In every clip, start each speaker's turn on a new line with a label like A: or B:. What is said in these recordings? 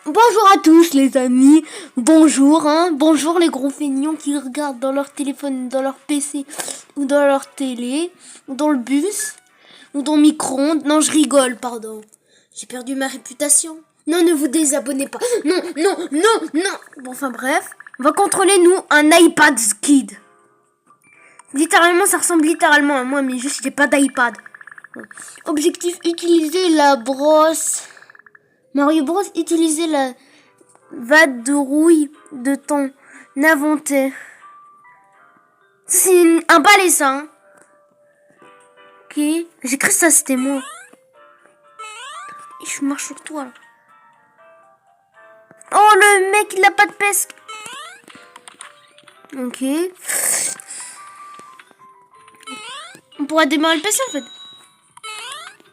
A: Bonjour à tous les amis, bonjour bonjour les gros feignants qui regardent dans leur téléphone, dans leur PC ou dans leur télé, ou dans le bus, ou dans le micro-ondes. Non, je rigole, pardon. J'ai perdu ma réputation. Non, ne vous désabonnez pas. Non. Bon, enfin bref, on va contrôler nous un iPad Kid. Littéralement, ça ressemble littéralement à moi, mais juste j'ai pas d'iPad. Objectif, utiliser la brosse... Mario Bros, utiliser la vadrouille de ton inventaire. C'est un balai, ça. Hein. Ok. J'ai cru que ça, c'était moi. Et je marche sur toi, là. Oh, le mec, il a pas de pesque. Ok. On pourra démarrer le PC, en fait.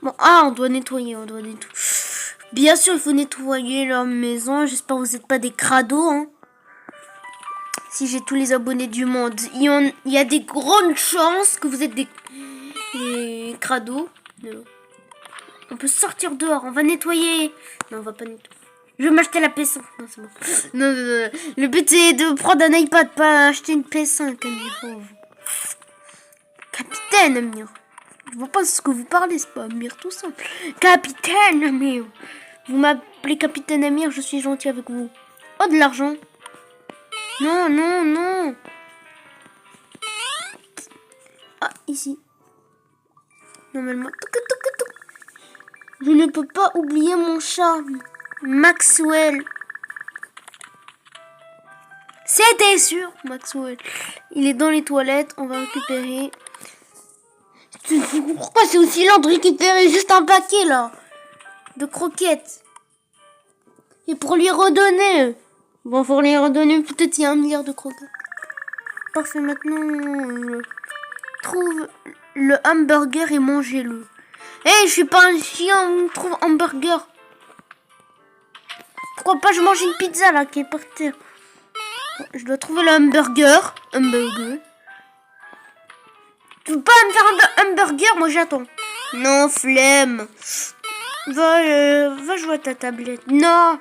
A: Bon, on doit nettoyer, Bien sûr, il faut nettoyer leur maison. J'espère que vous n'êtes pas des crados, hein. Si j'ai tous les abonnés du monde, il y a des grandes chances que vous êtes des crados. Non. On peut sortir dehors, on va nettoyer. Non, on va pas nettoyer. Je vais m'acheter la PS5. Non, c'est bon. Non. Le but c'est de prendre un iPad, pas acheter une PS5, Amir. Capitaine, Amir. Je vois pas ce que vous parlez, c'est pas Amir tout simple. Capitaine, Amir. Vous m'appelez Capitaine Amir, je suis gentil avec vous. Oh, de l'argent. Non. Ah, ici. Normalement. Je ne peux pas oublier mon chat. Maxwell. C'était sûr, Maxwell. Il est dans les toilettes. On va récupérer. Pourquoi c'est aussi lent de récupérer juste un paquet, là, de croquettes? Et pour lui redonner. Bon, pour lui redonner, peut-être il y a 1 milliard de croquettes. Parfait, maintenant, trouve le hamburger et mangez-le. Je suis pas un chien, on trouve hamburger. Pourquoi pas je mange une pizza, là, qui est par terre. Je dois trouver le hamburger. Tu veux pas me faire un hamburger? Moi, j'attends. Non, flemme. Va jouer à ta tablette. Non.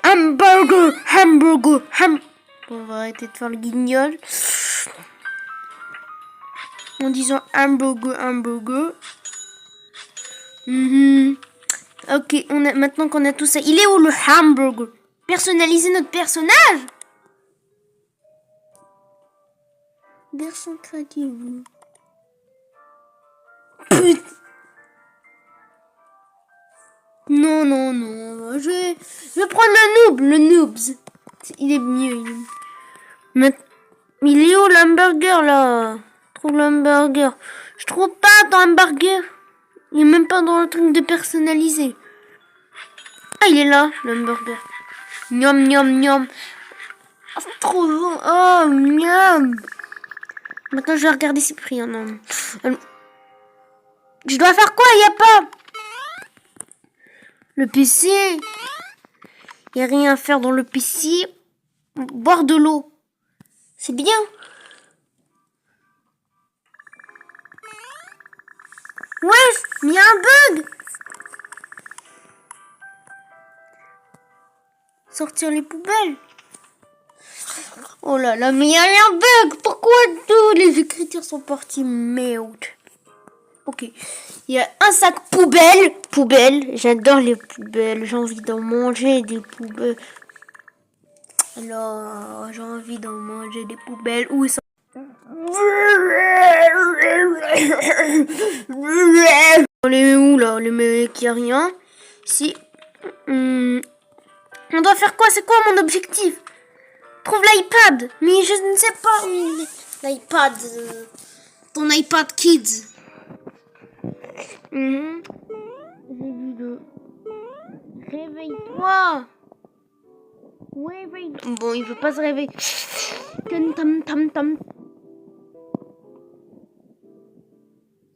A: Hamburger. Bon, on va arrêter de faire le guignol. En disant hamburger. Ok, maintenant qu'on a tout ça. Il est où le hamburger? Personnaliser notre personnage? Version créative. Putain. Non. Je vais prendre le noobs. Il est mieux. Mais il est où l'hamburger là? Trouve l'hamburger. Je trouve pas ton hamburger. Il est même pas dans le truc de personnaliser. Ah, il est là, l'hamburger. Miam. Oh, c'est trop bon. Oh, miam. Maintenant, je vais regarder Cyprien. Non. Je dois faire quoi? Il n'y a pas le PC. Il n'y a rien à faire dans le PC. Boire de l'eau. C'est bien. Ouais, mais il y a un bug. Sortir les poubelles. Oh là là, mais il y a un bug. Pourquoi toutes les écritures sont parties? Merde. Ok. Il y a un sac poubelle. J'adore les poubelles. J'ai envie d'en manger des poubelles. Alors, j'ai envie d'en manger des poubelles. Où ils sont? On est où là? Le mec, il n'y a rien. Si. On doit faire quoi? C'est quoi mon objectif? Trouve l'iPad. Mais je ne sais pas où il est. L'iPad. Ton iPad Kids. Réveille-toi. Bon, il veut pas se réveiller. Tam.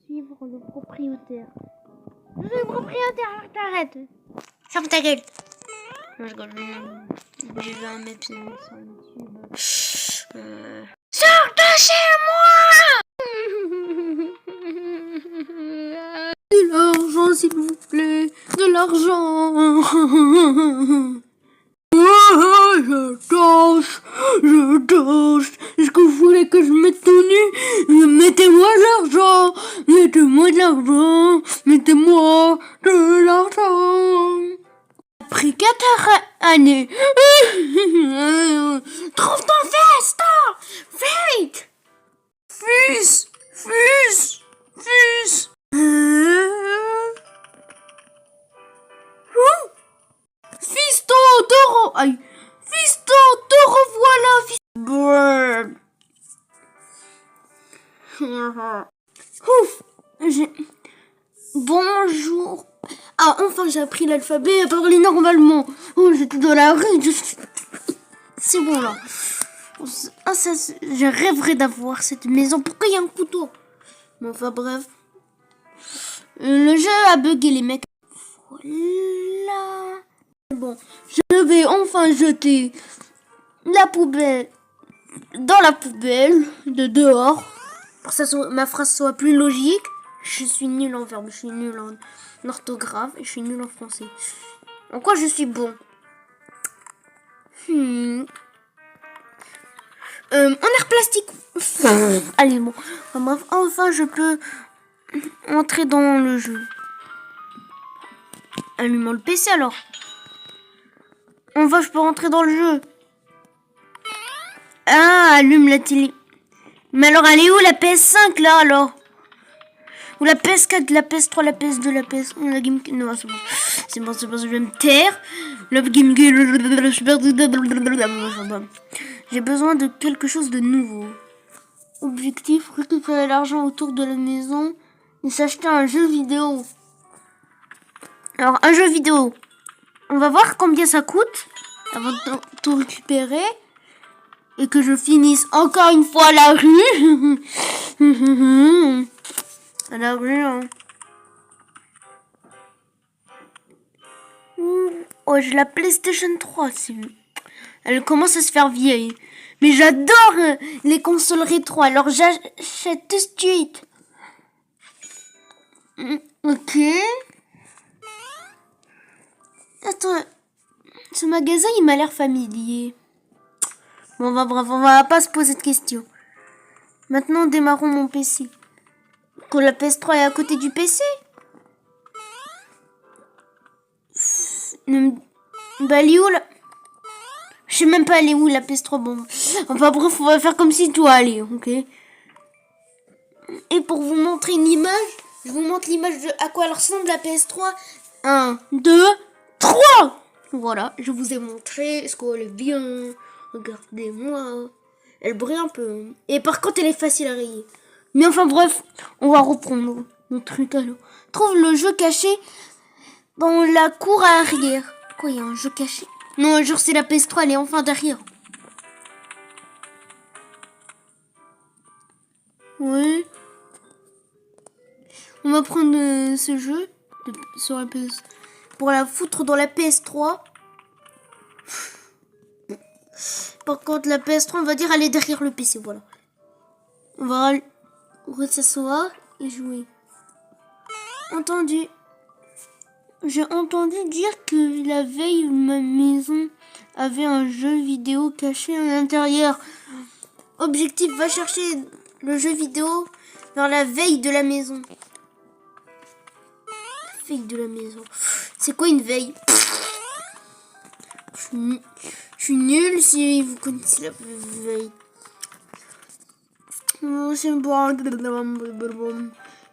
A: Suivre le propriétaire. Je suis le propriétaire, alors t'arrêtes. Ferme ta gueule. Non, je rigole. Je vais en mettre sur YouTube. Sors de chez moi. De l'argent, s'il vous plaît. De l'argent. Je danse. Je danse. Est-ce que vous voulez que je mette tout nu? Mettez-moi de l'argent. Mettez-moi de l'argent. Mettez-moi de l'argent. Après 4 années. Trouve ton fils, vite. Fils. Fiston, te aïe. Fiston, te revoilà, Ouf. Bonjour. Ah, enfin j'ai appris l'alphabet à parler normalement. Oh, j'étais dans la rue. C'est bon là. Ah, ça, je rêverais d'avoir cette maison. Pourquoi il y a un couteau? Mais enfin bref. Le jeu a bugué les mecs. Voilà. Bon, je vais enfin jeter la poubelle dans la poubelle de dehors. Pour que ma phrase soit plus logique. Je suis nulle en verbe, je suis nulle en orthographe et je suis nulle en français. En quoi je suis bon? En air plastique. Allez, bon. Enfin, bref, enfin je peux entrer dans le jeu. Allumons le PC alors. Enfin, je peux rentrer dans le jeu. Ah, allume la télé. Mais alors, elle est où la PS5 là alors? Ou la PS4, la PS3, la PS2, la PS1, la GameCube. Non, c'est bon. C'est bon, je vais me taire. La GameCube. J'ai besoin de quelque chose de nouveau. Objectif, récupérer l'argent autour de la maison et s'acheter un jeu vidéo. Alors, un jeu vidéo. On va voir combien ça coûte avant de tout récupérer. Et que je finisse encore une fois à la rue. À la rue, hein. Oh, j'ai la PlayStation 3. Elle commence à se faire vieille. Mais j'adore les consoles rétro. Alors j'achète tout de suite. Ok. Attends. Ce magasin, il m'a l'air familier. Bon, bref, on va pas se poser de questions. Maintenant, démarrons mon PC. Que la PS3 est à côté du PC. Bah, elle est où là? Je sais même pas elle est où la PS3. Bon, enfin bref, on va faire comme si tout allait, ok? Et pour vous montrer une image, je vous montre l'image de à quoi elle ressemble la PS3. 1, 2, 3. Voilà, je vous ai montré. Est-ce qu'elle est bien? Regardez-moi. Elle brille un peu. Et par contre, elle est facile à rayer. Mais enfin bref, on va reprendre notre truc alors. Trouve le jeu caché dans la cour à arrière. Quoi, il y a un jeu caché? Non, genre c'est la PS3, elle est enfin derrière. Oui. On va prendre ce jeu sur la PS pour la foutre dans la PS3. Par contre, la PS3, on va dire, elle est derrière le PC, voilà. On va s'asseoir et jouer. Entendu. J'ai entendu dire que la veille, ma maison avait un jeu vidéo caché à l'intérieur. Objectif, va chercher le jeu vidéo dans la veille de la maison. La veille de la maison. C'est quoi une veille? Je suis nulle si vous connaissez la veille. C'est bon.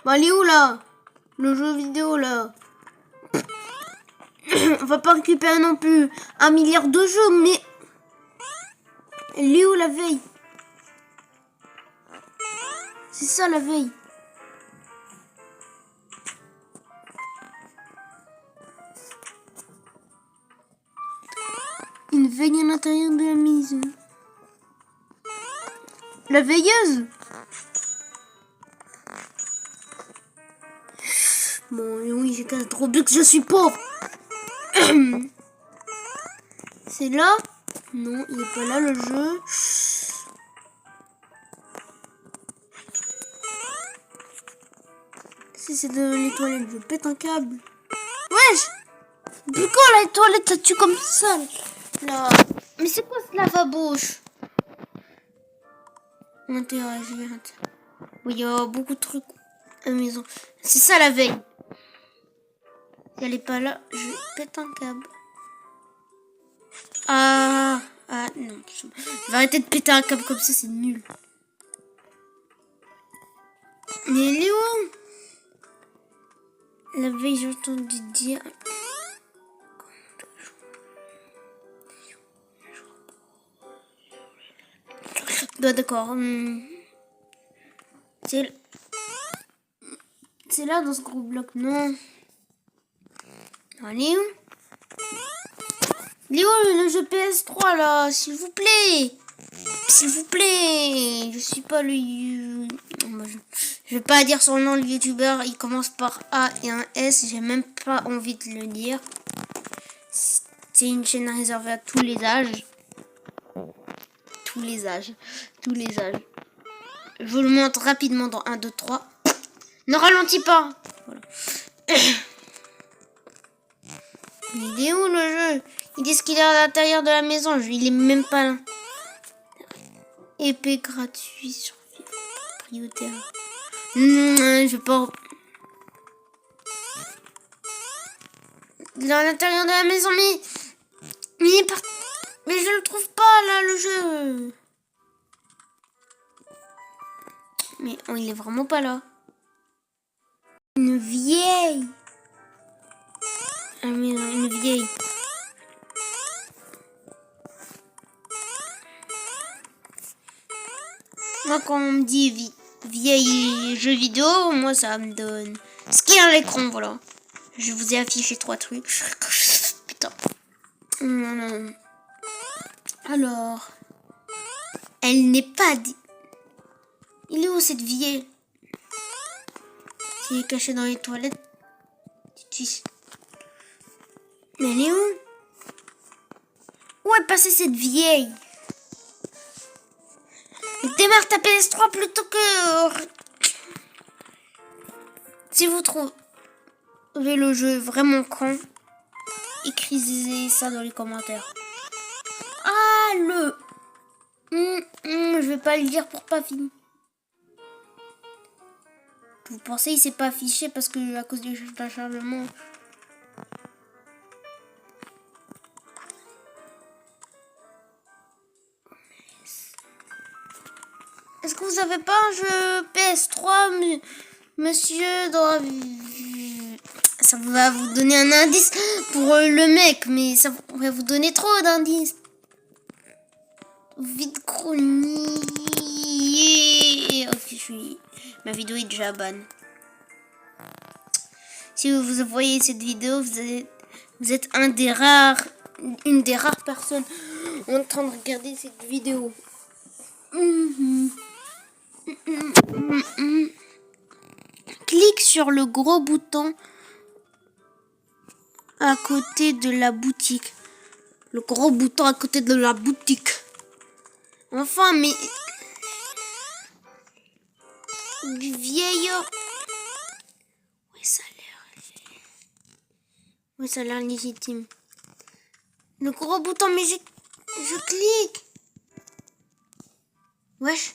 A: Bah, elle est où là? Le jeu vidéo là? On va pas récupérer non plus 1 milliard de jeux, mais elle est où la veille? C'est ça la veille. Une veille à l'intérieur de la maison. La veilleuse? Bon, oui, j'ai quand même trop bien que je suis pauvre. C'est là? Non, il est pas là le jeu. Si c'est dans les toilettes, je pète un câble. Wesh! Depuis quand la toilette, ça tue comme ça? Là. Mais c'est quoi ce lavabo? Interagir. Oui, il y a beaucoup de trucs à la maison. C'est ça la veille. Si elle est pas là, je pète un câble. Ah non. Je vais arrêter de péter un câble comme ça, c'est nul. Mais elle est où? La veille, j'ai entendu dire. Bah, d'accord. C'est là dans ce gros bloc, non? Allez où? Il est où le jeu PS3 là? S'il vous plaît! S'il vous plaît! Je suis pas le... Je vais pas dire son nom, le youtubeur. Il commence par A et un S. J'ai même pas envie de le dire. C'est une chaîne réservée à tous les âges. Tous les âges. Tous les âges. Je vous le montre rapidement dans 1, 2, 3. Ne ralentis pas! Voilà. Il est où le jeu? Ils disent qu'il est à l'intérieur de la maison. Il est même pas là. Épée gratuit sur propriétaire. Je vais pas. Il est à l'intérieur de la maison, mais il est par... Mais je le trouve pas là, le jeu. Mais oh, il est vraiment pas là. Une vieille. Ah mais non, une vieille. Moi, quand on me dit vieille jeu vidéo, moi, ça me donne ce qu'il y a à l'écran, voilà. Je vous ai affiché 3 trucs. Putain. Non. Alors, elle n'est pas dit. Il est où cette vieille? Qui est cachée dans les toilettes. Mais elle est où? Où est passée cette vieille? Démarre ta PS3 plutôt que... Si vous trouvez le jeu vraiment con, écrivez ça dans les commentaires. Ah, je vais pas le dire pour pas finir. Vous pensez il s'est pas affiché parce que à cause du chargement. Est-ce que vous avez pas un jeu PS3, monsieur, dans... Ça va vous donner un indice pour le mec, mais ça va vous donner trop d'indices. Vide chronique. Ok, ma vidéo est déjà ban. Si vous voyez cette vidéo, vous êtes une des rares personnes en train de regarder cette vidéo. Clique sur le gros bouton à côté de la boutique. Le gros bouton à côté de la boutique. Enfin, mais... Du vieil... Oui, ça a l'air légitime. Le gros bouton, mais je clique. Wesh.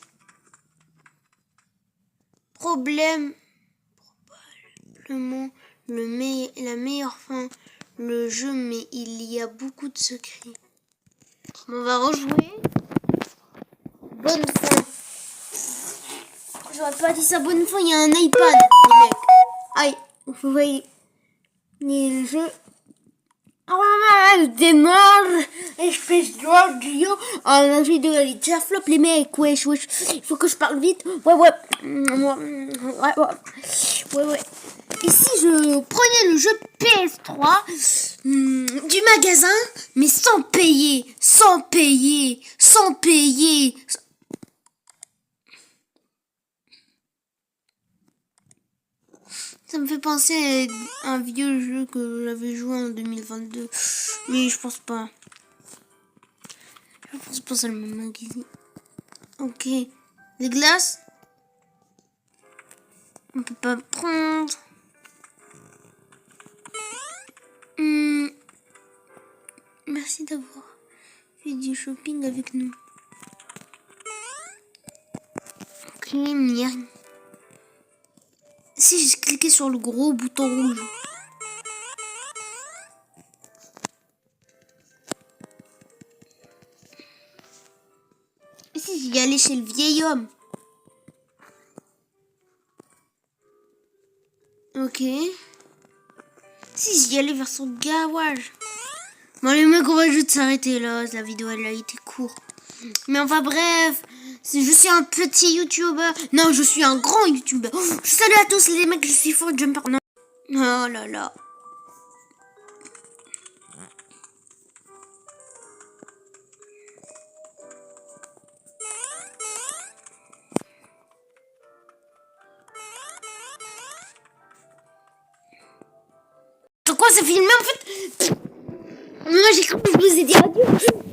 A: Probablement la meilleure fin, le jeu, mais il y a beaucoup de secrets. On va rejouer. Bonne fin. J'aurais pas dit ça, bonne fin, il y a un iPad, les mecs. Aïe, vous voyez les jeux. Je démarre et je fais ce audio. La vidéo elle est déjà flop, les mecs. Wesh. Il faut que je parle vite. Ouais. Ici, je prenais le jeu PS3 du magasin, mais sans payer. Ça me fait penser à un vieux jeu que j'avais joué en 2022. Mais je pense pas. Je pense pas, c'est le même magazine. Ok. Les glaces. On peut pas prendre. Merci d'avoir fait du shopping avec nous. Ok, merde. Si j'ai cliqué sur le gros bouton rouge. Et si j'y allais chez le vieil homme. Ok. Si j'y allais vers son garage. Bon les mecs, on va juste s'arrêter là. La vidéo elle a été courte. Mais enfin bref. Je suis un petit youtubeur. Non, je suis un grand youtubeur. Oh, salut à tous les mecs, je suis Fort Jumper. Non. Oh là là. Pourquoi c'est filmé en fait? Moi j'ai cru que je vous ai dit adieu.